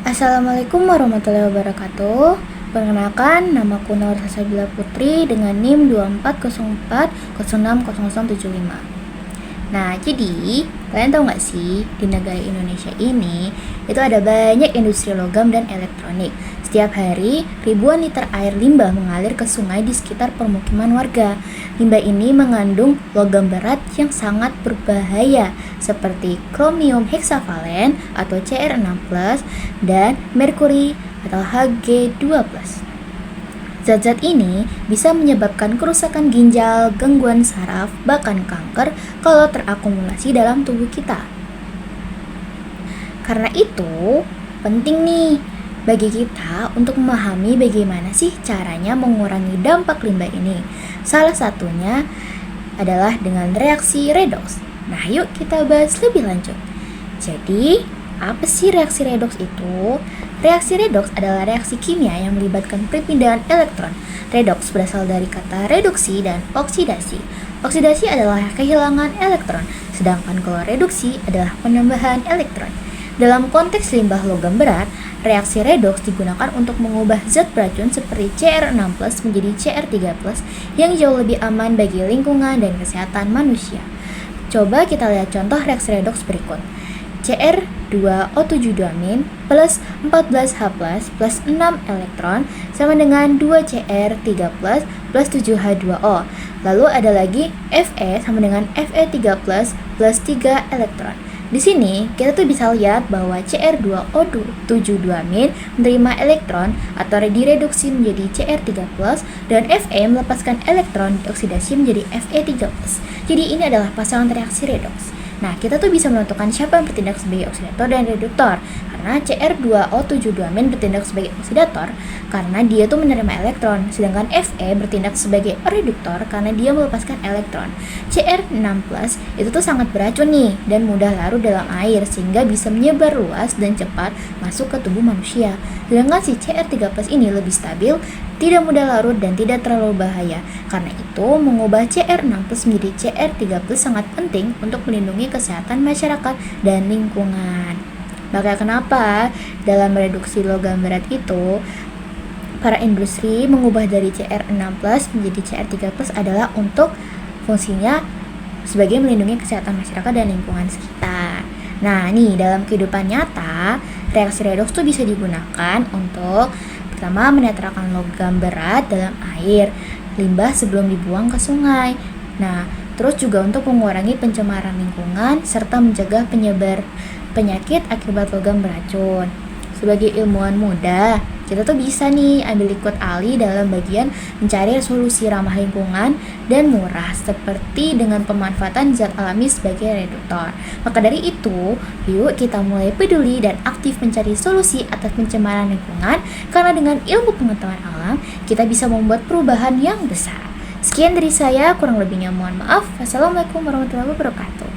Assalamualaikum warahmatullahi wabarakatuh. Perkenalkan, namaku Nur Salsabila Putri dengan NIM 2404060075. Nah, jadi kalian tahu nggak sih, di negara Indonesia ini itu ada banyak industri logam dan elektronik. Setiap hari, ribuan liter air limbah mengalir ke sungai di sekitar permukiman warga. Limbah ini mengandung logam berat yang sangat berbahaya seperti kromium heksavalen atau Cr6+, dan merkuri atau Hg2+. Zat-zat ini bisa menyebabkan kerusakan ginjal, gangguan saraf, bahkan kanker kalau terakumulasi dalam tubuh kita. Karena itu, penting nih bagi kita untuk memahami bagaimana sih caranya mengurangi dampak limbah ini. Salah satunya adalah dengan reaksi redoks. Nah, yuk kita bahas lebih lanjut. Jadi, apa sih reaksi redoks itu? Reaksi redoks adalah reaksi kimia yang melibatkan perpindahan elektron. Redoks berasal dari kata reduksi dan oksidasi. Oksidasi adalah kehilangan elektron, sedangkan kalau reduksi adalah penambahan elektron. Dalam konteks limbah logam berat, reaksi redoks digunakan untuk mengubah zat beracun seperti Cr6+ menjadi Cr3+ yang jauh lebih aman bagi lingkungan dan kesehatan manusia. Coba kita lihat contoh reaksi redoks berikut. Cr2O72- plus 14H+ plus 6 elektron sama dengan 2Cr3+ plus 7H2O. Lalu ada lagi Fe sama dengan Fe3+ plus 3 elektron. Di sini kita tuh bisa lihat bahwa Cr2O72- menerima elektron atau direduksi menjadi Cr3+, dan Fe melepaskan elektron dioksidasi menjadi Fe3+. Jadi ini adalah pasangan reaksi redoks. Nah, kita tuh bisa menentukan siapa yang bertindak sebagai oksidator dan reduktor. Karena Cr2O72- bertindak sebagai oksidator karena dia tuh menerima elektron, sedangkan Fe bertindak sebagai reduktor karena dia melepaskan elektron. Cr6+ itu tuh sangat beracun nih dan mudah larut dalam air sehingga bisa menyebar luas dan cepat masuk ke tubuh manusia. Sedangkan si Cr3+ ini lebih stabil, tidak mudah larut dan tidak terlalu bahaya. Karena itu, mengubah Cr6+ menjadi Cr3+ sangat penting untuk melindungi kesehatan masyarakat dan lingkungan. Maka kenapa dalam reduksi logam berat itu para industri mengubah dari Cr6+ menjadi Cr3+ adalah untuk fungsinya sebagai melindungi kesehatan masyarakat dan lingkungan sekitar. Nah, nih dalam kehidupan nyata, reaksi redoks tuh bisa digunakan untuk pertama menetralkan logam berat dalam air limbah sebelum dibuang ke sungai. Nah, terus juga untuk mengurangi pencemaran lingkungan serta mencegah penyebar penyakit akibat logam beracun. Sebagai ilmuwan muda, kita tuh bisa nih ambil ikut alih dalam bagian mencari solusi ramah lingkungan dan murah seperti dengan pemanfaatan zat alami sebagai reduktor. Maka dari itu, yuk kita mulai peduli dan aktif mencari solusi atas pencemaran lingkungan, karena dengan ilmu pengetahuan alam, kita bisa membuat perubahan yang besar. Sekian dari saya, kurang lebihnya mohon maaf. Wassalamualaikum warahmatullahi wabarakatuh.